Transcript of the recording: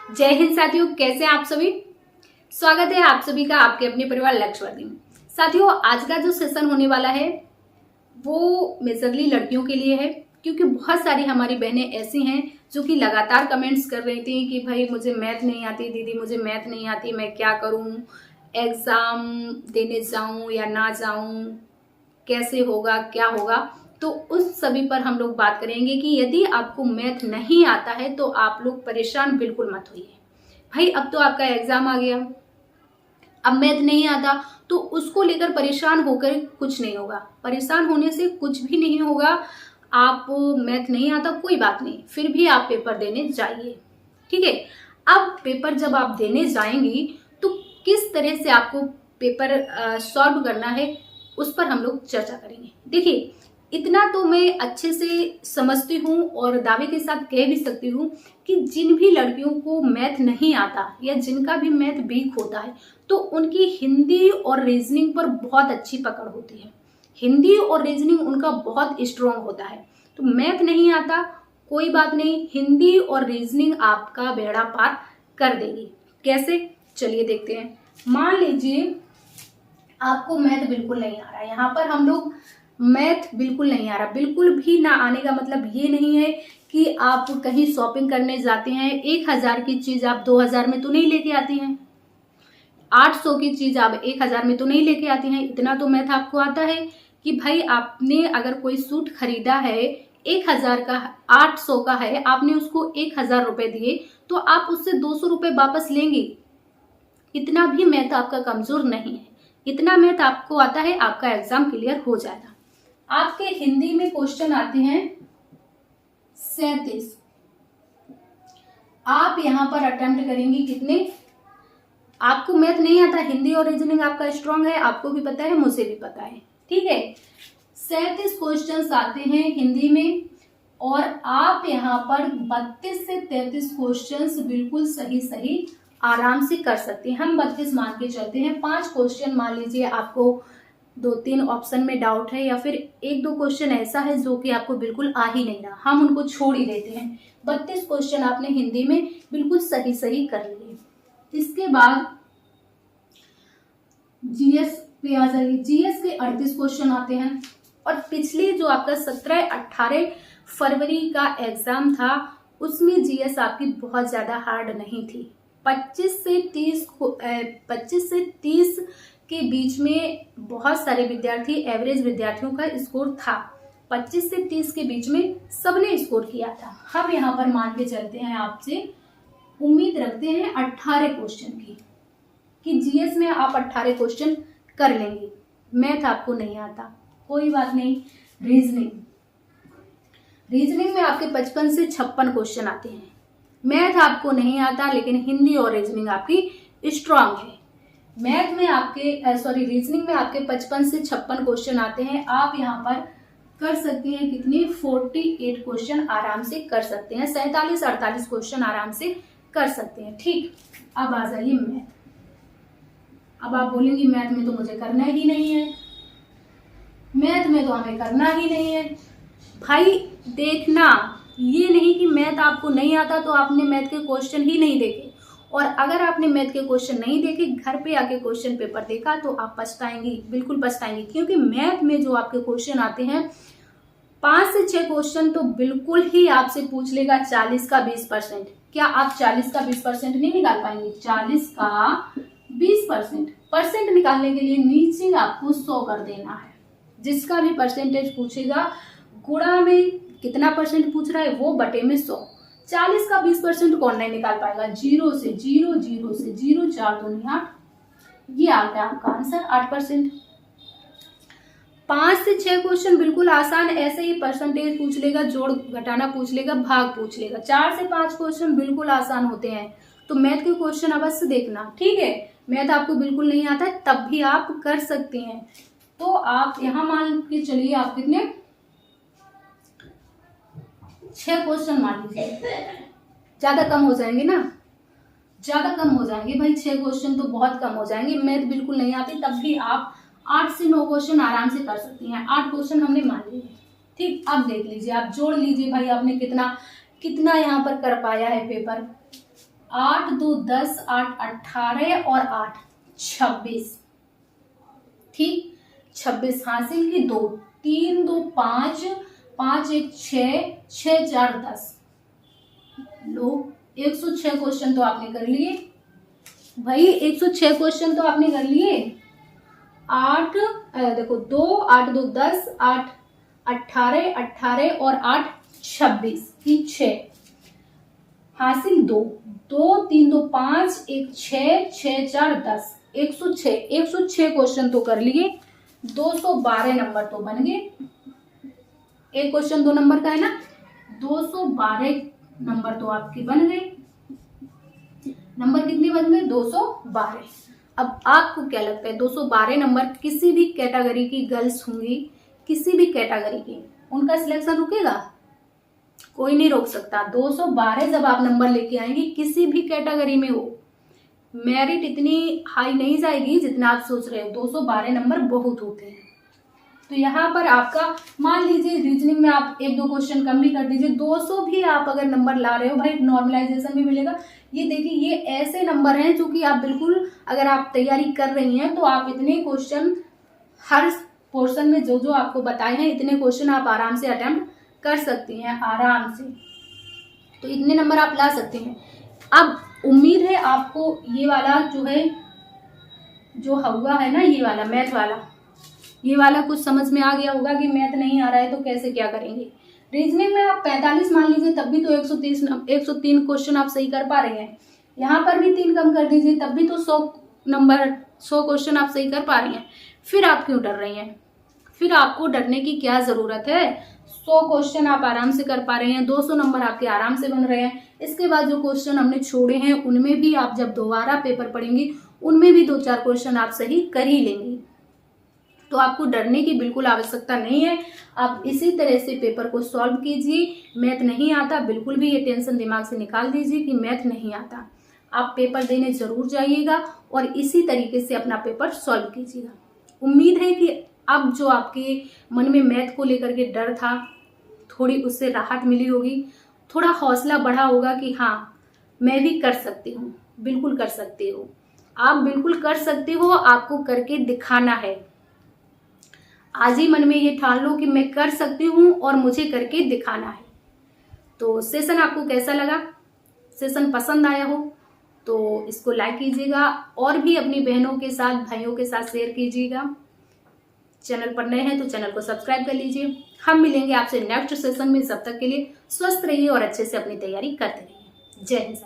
जय हिंद साथियों, कैसे हैं आप सभी। स्वागत है आप सभी का आपके अपने परिवार लक्ष्यवर्धी में। साथियों, आज का जो सेशन होने वाला है वो मेजरली लड़कियों के लिए है, क्योंकि बहुत सारी हमारी बहनें ऐसी हैं जो कि लगातार कमेंट्स कर रही थी कि भाई मुझे मैथ नहीं आती, दीदी मुझे मैथ नहीं आती, मैं क्या करूं, एग्जाम देने जाऊं या ना जाऊं, कैसे होगा, क्या होगा। तो उस सभी पर हम लोग बात करेंगे कि यदि आपको मैथ नहीं आता है तो आप लोग परेशान बिल्कुल मत होइए। भाई अब तो आपका एग्जाम आ गया, अब मैथ नहीं आता तो उसको लेकर परेशान होकर कुछ नहीं होगा, परेशान होने से कुछ भी नहीं होगा। आप मैथ नहीं आता कोई बात नहीं, फिर भी आप पेपर देने जाइए, ठीक है। अब पेपर जब आप देने जाएंगी तो किस तरह से आपको पेपर सॉल्व करना है उस पर हम लोग चर्चा करेंगे। देखिए, इतना तो मैं अच्छे से समझती हूँ और दावे के साथ कह भी सकती हूँ कि जिन भी लड़कियों को मैथ नहीं आता या जिनका भी मैथ वीक होता है तो उनकी हिंदी और रीजनिंग पर बहुत अच्छी पकड़ होती है। हिंदी और रीजनिंग उनका बहुत स्ट्रांग होता है। तो मैथ नहीं आता कोई बात नहीं, हिंदी और रीजनिंग आपका बेड़ा पार कर देगी। कैसे, चलिए देखते हैं। मान लीजिए आपको मैथ बिल्कुल नहीं आ रहा, यहाँ पर हम लोग मैथ बिल्कुल नहीं आ रहा, बिल्कुल भी ना आने का मतलब ये नहीं है कि आप कहीं शॉपिंग करने जाते हैं 1000 की चीज आप 2000 में तो नहीं लेके आती हैं, 800 की चीज आप 1000 में तो नहीं लेके आती हैं। इतना तो मैथ आपको आता है कि भाई आपने अगर कोई सूट खरीदा है 1000 का, 800 का है, आपने उसको 1000 रुपए दिए तो आप उससे 200 रुपए वापस लेंगे। इतना भी मैथ आपका कमजोर नहीं है, इतना मैथ आपको आता है, आपका एग्जाम क्लियर हो जाएगा। आपके हिंदी में क्वेश्चन आते हैं 37, आप यहां पर अटेम्प्ट करेंगे कितने। आपको मैथ नहीं आता, हिंदी और रीजनिंग आपका स्ट्रांग है, आपको भी पता है, मुझे भी पता है, ठीक है। 37 क्वेश्चन आते हैं हिंदी में और आप यहाँ पर 32 से 33 क्वेश्चन बिल्कुल सही सही आराम से कर सकते हैं। हम 32 मान के चलते हैं। 5 क्वेश्चन मान लीजिए आपको 2-3 ऑप्शन में डाउट है या फिर 1-2 क्वेश्चन ऐसा है जो कि आपको बिल्कुल आ ही नहीं रहा, हम उनको छोड़ ही देते हैं। 32 क्वेश्चन आपने हिंदी में बिल्कुल सही सही कर लिए। इसके बाद जीएस पे आ जाइए। जीएस के 38 क्वेश्चन आते हैं और पिछले जो आपका 17-18 फरवरी का एग्जाम था उसमें जीएस आपकी बहुत ज्यादा हार्ड नहीं थी। 25 से 30 के बीच में बहुत सारे विद्यार्थी, एवरेज विद्यार्थियों का स्कोर था। 25 से 30 के बीच में सबने स्कोर किया था। हम यहाँ पर मान के चलते हैं, आपसे उम्मीद रखते हैं 18 क्वेश्चन की कि जीएस में आप 18 क्वेश्चन कर लेंगे। मैथ आपको नहीं आता कोई बात नहीं। रीजनिंग में आपके 55 से 56 क्वेश्चन आते हैं। मैथ आपको नहीं आता लेकिन हिंदी और रीजनिंग आपकी स्ट्रांग है। मैथ में आपके रीजनिंग में आपके 55 से 56 क्वेश्चन आते हैं। आप यहाँ पर कर सकते हैं कितने, 48 क्वेश्चन आराम से कर सकते हैं, 47-48 क्वेश्चन आराम से कर सकते हैं, ठीक। अब आ जाइए मैथ। अब आप बोलेंगे मैथ में तो मुझे करना ही नहीं है, मैथ में तो हमें करना ही नहीं है। भाई देखना, ये नहीं कि मैथ आपको नहीं आता तो आपने मैथ के क्वेश्चन ही नहीं देखे, और अगर आपने मैथ के क्वेश्चन नहीं देखे, घर पे आके क्वेश्चन पेपर देखा तो आप पछताएंगी, बिल्कुल पछताएंगी। क्योंकि मैथ में जो आपके क्वेश्चन आते हैं 5 से 6 क्वेश्चन तो बिल्कुल ही आपसे पूछ लेगा 40 का 20%। क्या आप 40 का 20% नहीं निकाल पाएंगे? 40 का 20% निकालने के लिए नीचे आपको 100 कर देना है। जिसका भी परसेंटेज पूछेगा गुणा में कितना परसेंट पूछ रहा है वो बटे में 100। 40 का 20% कौन नहीं निकाल पाएगा? 0 से 0, 0 से 0, 4 दूनी 8, ये आ गया आपका आंसर 8%। 5 से 6 क्वेश्चन बिल्कुल आसान, ऐसे ही परसेंटेज पूछ लेगा, जोड़ घटाना पूछ लेगा, भाग पूछ लेगा। 4 से 5 क्वेश्चन बिल्कुल आसान होते हैं। तो मैथ के क्वेश्चन अवश्य देखना, ठीक है। मैथ आपको बिल्कुल नहीं आता है तब भी आप कर सकते हैं। तो आप यहां मान के चलिए आप कितने, 6 क्वेश्चन मान लीजिए, ज्यादा कम हो जाएंगे ना, ज्यादा कम हो जाएंगे भाई, 6 क्वेश्चन तो बहुत कम हो जाएंगे। मैथ बिल्कुल नहीं आती तब भी आप 8 से 9 क्वेश्चन आराम से कर सकती हैं। 8 क्वेश्चन हमने मान लिए, ठीक। अब देख लीजिए, आप जोड़ लीजिए भाई आपने कितना कितना यहाँ पर कर पाया है पेपर। 8 2 10, 8 18 और 8 26। ठीक, 26 हासिल की। 2 3 2 5, 5 1 6, 6 4 10। लो 106 क्वेश्चन तो आपने कर लिए भाई, 106 क्वेश्चन तो आपने कर लिए। 8 देखो 2 8 2 10, 8 18, 18 और 8 26 की 6 हासिल। 2 2 3 2 5, 1 6, 6 4 10। 106 क्वेश्चन तो कर लिए। 212 नंबर तो बन गए। एक क्वेश्चन 2 नंबर का है ना, 212 नंबर तो आपके बन गए। नंबर कितने बन गए? 212। अब आपको क्या लगता है 212 नंबर किसी भी कैटेगरी की गर्ल्स होंगी, किसी भी कैटेगरी की, उनका सिलेक्शन रुकेगा? कोई नहीं रोक सकता। 212 जब आप नंबर लेके आएंगे, किसी भी कैटेगरी में हो, मेरिट इतनी हाई नहीं जाएगी जितना आप सोच रहे हो। 212 नंबर बहुत होते हैं। तो यहाँ पर आपका मान लीजिए रीजनिंग में आप 1-2 क्वेश्चन कम भी कर दीजिए, 200 भी आप अगर नंबर ला रहे हो भाई, नॉर्मलाइजेशन भी मिलेगा। ये देखिए, ये ऐसे नंबर हैं जो कि आप बिल्कुल अगर आप तैयारी कर रही हैं तो आप इतने क्वेश्चन हर पोर्शन में जो जो आपको बताए हैं, इतने क्वेश्चन आप आराम से अटेम्प्ट कर सकती हैं, आराम से। तो इतने नंबर आप ला सकते हैं। अब उम्मीद है आपको ये वाला जो है, जो हुआ है ना, ये वाला मैथ वाला, ये वाला कुछ समझ में आ गया होगा कि मैथ नहीं आ रहा है तो कैसे क्या करेंगे। रीजनिंग में आप 45 मान लीजिए, तब भी तो 103 क्वेश्चन आप सही कर पा रहे हैं। यहाँ पर भी 3 कम कर दीजिए, तब भी तो 100 क्वेश्चन आप सही कर पा रही हैं। फिर आप क्यों डर रही हैं? फिर आपको डरने की क्या जरूरत है? 100 क्वेश्चन आप आराम से कर पा रहे हैं, 200 नंबर आपके आराम से बन रहे हैं। इसके बाद जो क्वेश्चन हमने छोड़े हैं, उनमें भी आप जब दोबारा पेपर पढ़ेंगे, उनमें भी 2-4 क्वेश्चन आप सही कर ही लेंगे। तो आपको डरने की बिल्कुल आवश्यकता नहीं है। आप इसी तरह से पेपर को सॉल्व कीजिए। मैथ नहीं आता, बिल्कुल भी ये टेंशन दिमाग से निकाल दीजिए कि मैथ नहीं आता। आप पेपर देने जरूर जाइएगा और इसी तरीके से अपना पेपर सॉल्व कीजिएगा। उम्मीद है कि अब जो आपके मन में मैथ को लेकर के डर था, थोड़ी उससे राहत मिली होगी, थोड़ा हौसला बढ़ा होगा कि हाँ, मैं भी कर सकती हूँ। बिल्कुल कर सकते हो, आप बिल्कुल कर सकते हो। आपको करके दिखाना है। आज ही मन में ये ठान लो कि मैं कर सकती हूँ और मुझे करके दिखाना है। तो सेशन आपको कैसा लगा? सेशन पसंद आया हो तो इसको लाइक कीजिएगा और भी अपनी बहनों के साथ, भाइयों के साथ शेयर कीजिएगा। चैनल पर नए हैं तो चैनल को सब्सक्राइब कर लीजिए। हम मिलेंगे आपसे नेक्स्ट सेशन में। सब तक के लिए स्वस्थ रहिए और अच्छे से अपनी तैयारी करते रहिए। जय हिंद।